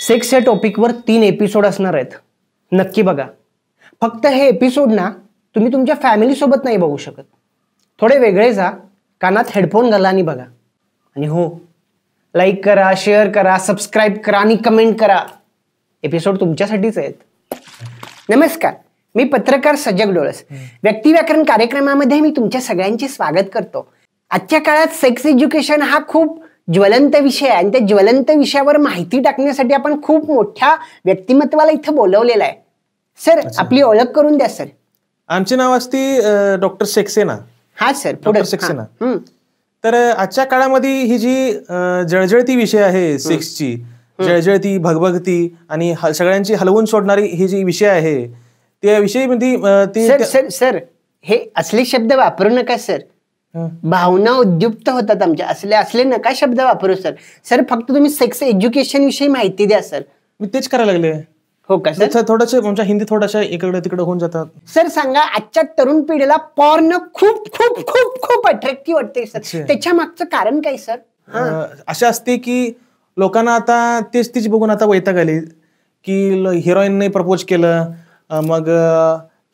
Sex या टॉपिकवर 3 episode असणार आहेत. नक्की बघा. फक्त हे एपिसोड ना तुम्ही तुमच्या फॅमिली सोबत नाही बघू शकत. थोडे वेगळे जा, कानात हेडफोन घाला आणि बघा. आणि हो, लाईक करा, शेअर करा, सबस्क्राईब करा आणि कमेंट करा. एपिसोड तुमच्यासाठीच आहेत. नमस्कार, मी पत्रकार सजग डोळस. व्यक्तिव्याकरण कार्यक्रमामध्ये मी तुमच्या सगळ्यांचे स्वागत करतो. आजच्या काळात सेक्स एज्युकेशन हा खूप ज्वलंत विषय आहे आणि त्या ज्वलंत विषयावर माहिती टाकण्यासाठी आपण खूप मोठ्या व्यक्तिमत्वाला इथं बोलवलेलं आहे. सर, आपली ओळख करून द्या सर. आमचे नाव असते डॉक्टर सक्सेना. हा सर, डॉक्टर सक्सेना. तर आजच्या काळामध्ये ही जी जळजळती विषय आहे, सेक्सची जळजळती, भगभगती आणि सगळ्यांची हलवून सोडणारी ही जी विषय आहे, त्या विषयीमध्ये सर हे असले शब्द वापरू नका सर. भावना उद्युक्त होतात आमच्या. असले नका शब्द वापरू सर. सर, फक्त तुम्ही सेक्स एज्युकेशन विषयी माहिती द्या सर. मी तेच करायला लागले. हो का सर? थोडंसं आमच्या हिंदी थोडाशा इकडे तिकडे होऊन जातात. सर सांगा, आजच्या तरुण पिढीला पॉर्न खूप खूप खूप खूप अट्रॅक्टिव्ह वाटते सर. त्याच्या मागचं कारण काय सर? अशा असते की लोकांना आता तेच बघून आता वैताग आली की हिरोईनने प्रपोज केलं, मग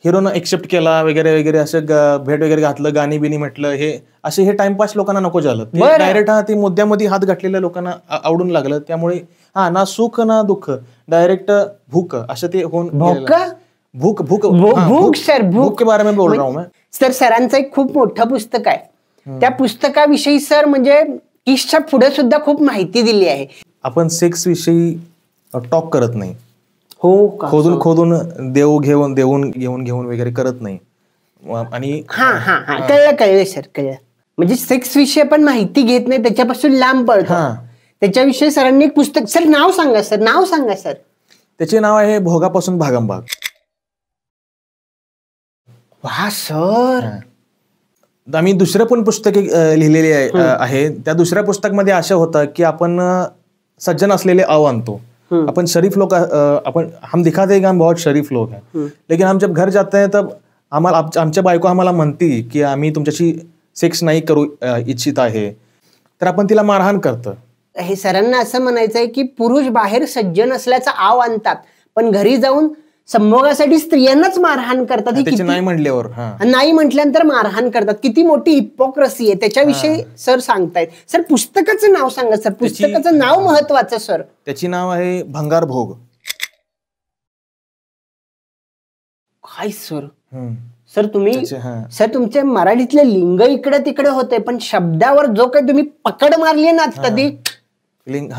हिरोनं एक्सेप्ट केला वगैरे वगैरे, असं भेट वगैरे घातलं, गाणी बिनी म्हटलं, हे टाइमपास लोकांना नको झालं. डायरेक्ट ते मुद्द्यामध्ये हात घातलेल्या लोकांना आवडून लागलं. त्यामुळे ना सुख ना दुःख, डायरेक्ट भूक असं ते होऊन भूक भूक भूक सर, भूक के बारे में बोल रहा हूं मैं. सर, सरांचं एक खूप मोठं पुस्तक आहे. त्या पुस्तकाविषयी सर म्हणजे किसच्या पुढे सुद्धा खूप माहिती दिली आहे. आपण सेक्स विषयी टॉक करत नाही. हो, खोदून खोदून घेऊन वगैरे करत नाही. आणि कळलं सर, कळलं. म्हणजे सेक्स विषयी आपण माहिती घेत नाही, त्याच्यापासून लांब पडतो. त्याच्याविषयी सरांनी एक पुस्तक, सर नाव सांगा सर, नाव सांगा सर. त्याचे नाव आहे भोगापासून भागंभाग. वा सर. आम्ही दुसरं पण पुस्तक लिहिलेली आहे. त्या दुसऱ्या पुस्तकमध्ये असं होतं की आपण सज्जन असलेले अव आणतो. अपन शरीफ लोग, अपन हम दिखाते हैं कि हम बहुत शरीफ लोग हैं, लेकिन हम जब घर जाते हैं तब आमच्या बायको आम्हाला म्हणती की आम्ही तुमच्याशी सेक्स नाही करू इच्छित आहे, तर आपण तिला मारहाण करतो. हे सरांना असं म्हणायचं आहे की पुरुष बाहेर सज्जन असल्याचा आव आणतात, पण घरी जाऊन संभोगासाठी स्त्रियांनाच मारहाण करतात. नाही म्हटल्यावर, नाही म्हटल्यानंतर मारहाण करतात. किती मोठी हिपोक्रेसी आहे त्याच्याविषयी सर सांगतायत. सर, पुस्तकाचं नाव सांगा सर. पुस्तकाचं नाव महत्वाचं सर. त्याची नाव आहे भंगार भोग. काय सर? सर तुम्ही सर तुमचे मराठीतले लिंग इकडे तिकडे होते, पण शब्दावर जो काही तुम्ही पकड मारली ना ती लिंग.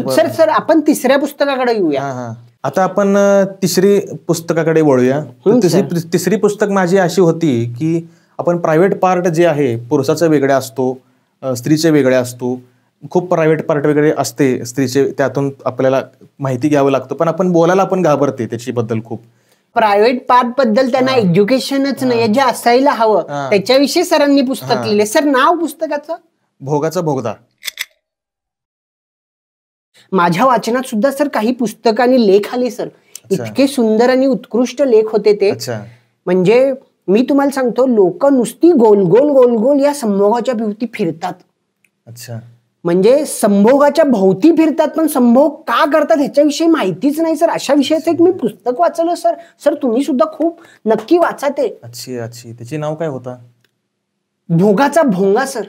सर आपण तिसऱ्या पुस्तकाकडे येऊया. आता आपण तिसरी पुस्तकाकडे वळूया. तिसरी पुस्तक माझी अशी होती की आपण प्रायव्हेट पार्ट जे आहे, पुरुषाचा वेगळा असतो, स्त्रीचे वेगळे असतो. खूप प्रायव्हेट पार्ट वगैरे असते स्त्रीचे, त्यातून आपल्याला माहिती घ्यावं लागतं, पण आपण बोलायला पण घाबरते त्याच्याबद्दल. खूप प्रायव्हेट पार्ट बद्दल त्यांना एज्युकेशनच नाही, जे असायला हवं त्याच्याविषयी सरांनी पुस्तक लिहिले. सर, नाव पुस्तकाचं भोगाचा भोगदा. माझ्या वाचनात सुद्धा सर काही पुस्तक आणि लेख आले सर. इतके सुंदर आणि उत्कृष्ट लेख होते ते. म्हणजे मी तुम्हाला सांगतो, लोक नुसती गोल गोल गोल गोल या संभोगाच्या भोवती फिरतात. म्हणजे संभोगाच्या भोवती फिरतात, पण संभोग का करतात ह्याच्याविषयी माहितीच नाही सर. अशा विषयाचं एक मी पुस्तक वाचलं सर. सर तुम्ही सुद्धा खूप नक्की वाचा ते. त्याचे नाव काय होता? भोगाचा भोंगा सर.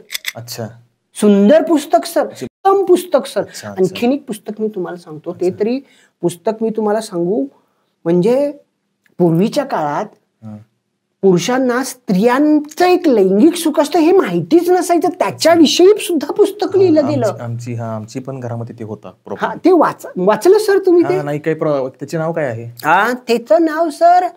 सुंदर पुस्तक सर, उत्तम पुस्तक सर. आणखीन एक पुस्तक मी तुम्हाला सांगतो, ते तरी पुस्तक मी तुम्हाला सांगू, म्हणजे पूर्वीच्या काळात पुरुषांना स्त्रियांचं एक लैंगिक सुख असतं हे माहितीच नसायचं, त्याच्याविषयी सुद्धा पुस्तक लिहिलं गेलं. आमची पण घरामध्ये ते होता. ते वाचलं सर तुम्ही? ते नाही. काही त्याचे नाव काय आहे? त्याचं नाव सर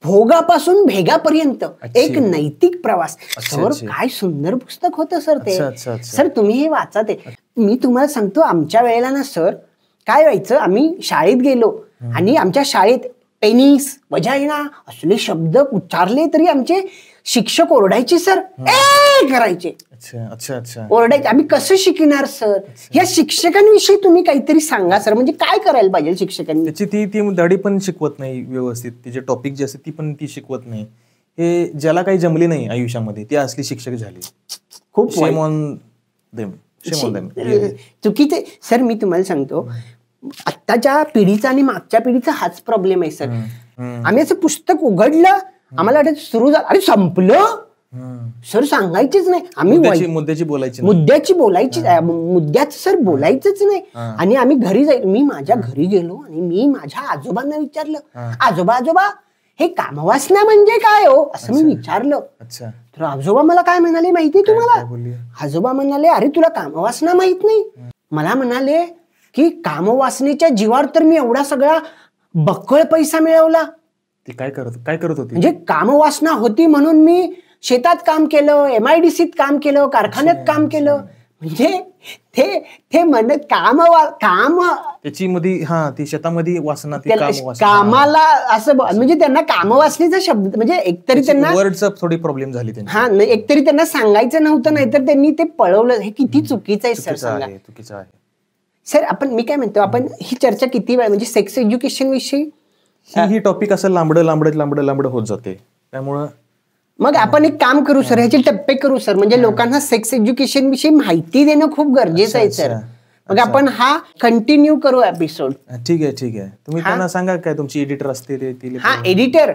भोगापासून भेगापर्यंत एक नैतिक प्रवास. काय सुंदर पुस्तक होतं सर ते. सर तुम्ही हे वाचा ते. मी तुम्हाला सांगतो, आमच्या वेळेला ना सर काय व्हायचं, आम्ही शाळेत गेलो आणि आमच्या शाळेत पेनिस, वजाइना असले शब्द उच्चारले तरी आमचे शिक्षक ओरडायचे सर, करायचे. ओरडायचे. आम्ही कसं शिकणार सर? या शिक्षकांविषयी तुम्ही काहीतरी सांगा सर. म्हणजे काय करायला पाहिजे शिक्षकांनी? त्याची ती धडी पण शिकवत नाही व्यवस्थित. तिचे टॉपिक जे असते ती शिकवत नाही. हे ज्याला काही जमले नाही आयुष्यामध्ये ते असली शिक्षक झाले. खूप चुकीचे सर. मी तुम्हाला सांगतो, आत्ताच्या पिढीचा आणि मागच्या पिढीचा हाच प्रॉब्लेम आहे सर. आम्ही असं पुस्तक उघडलं, आम्हाला वाटत सुरू झालं, अरे संपलं सर, सांगायचेच नाही. आम्ही मुद्द्याची बोलायची मुद्द्याच सर बोलायचंच नाही. आणि आम्ही घरी मी माझ्या घरी गेलो आणि मी माझ्या आजोबांना विचारलं, आजोबा हे कामवासना म्हणजे काय हो, असं मी विचारलं. तर आजोबा मला काय म्हणाले माहिती तुम्हाला? आजोबा म्हणाले, अरे तुला कामवासना माहित नाही? मला म्हणाले की कामवासनेच्या जीवावर तर मी एवढा सगळा बक्कळ पैसा मिळवला. ते काय करत होते? म्हणजे कामवासना होती म्हणून मी शेतात काम केलं, MIDCत काम केलं, कारखान्यात काम केलं. म्हणजे ते म्हणत काम त्याची मध्ये ती शेतामध्ये वासना, कामाला असं म्हणजे त्यांना कामवासनेचा शब्द म्हणजे एकतरी त्यांना वर्डचा थोडी प्रॉब्लेम झाली एकतरी त्यांना सांगायचं नव्हतं, नाहीतर त्यांनी ते पळवलं. हे किती चुकीचं आहे सर, सांगा. चुकीचं आहे सर. मी काय म्हणतो, आपण ही चर्चा किती वेळ म्हणजे सेक्स एज्युकेशन विषयी ही टॉपिक असं लांबड होत जाते. त्यामुळं मग आपण एक काम करू सर, ह्याचे टप्पे करू सर. म्हणजे लोकांना सेक्स एज्युकेशन विषयी माहिती देणं खूप गरजेचं आहे सर. मग आपण हा कंटिन्यू करू एपिसोड. ठीक आहे. तुम्ही त्यांना सांगा काय तुमची एडिटर असते ते. एडिटर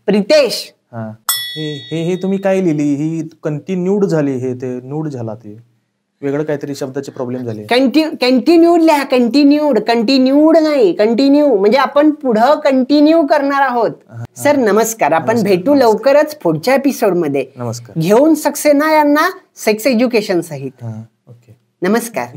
प्रितेश. हे तुम्ही काय लिहिली? ही कंटिन्यूड झाली, हे ते न्यूड झाला, ते वेगळं काहीतरी शब्दाचे प्रॉब्लेम झाले. कंटिन्यूड लिहा, कंटिन्यूड नाही, कंटिन्यू म्हणजे आपण पुढं कंटिन्यू करणार आहोत. सर नमस्कार, आपण भेटू लवकरच पुढच्या एपिसोड मध्ये. नमस्कार. घेऊन सक्सेना यांना सेक्स एज्युकेशन सहित. ओके, नमस्कार.